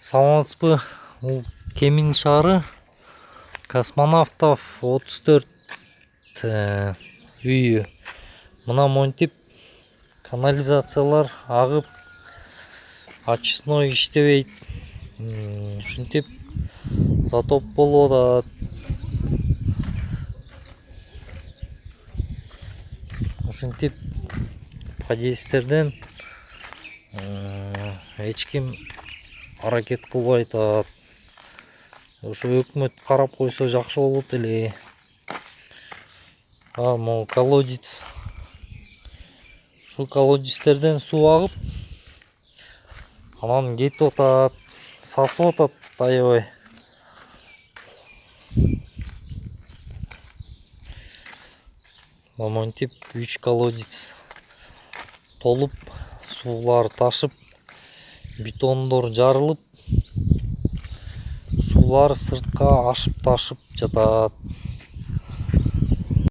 Саламатсызбы? Бул Кемин шаары космонавтов 34 үйү. Мына монтип канализациялар агып, очистной иштебейт. Ушинтип затоп болуп атат. Ушинтип подъезддерден эч ким аракет кылбай атат. Ошо өкмөт карап койсо жакшы болот эле. Могу колодец. Ушул колодецтерден суу агып, анан кетип атат, сасып атат аябай. Монтип 3 колодец толуп, суулар ташып, бетондор жарылып, суулар сыртка ашып ташып жатат.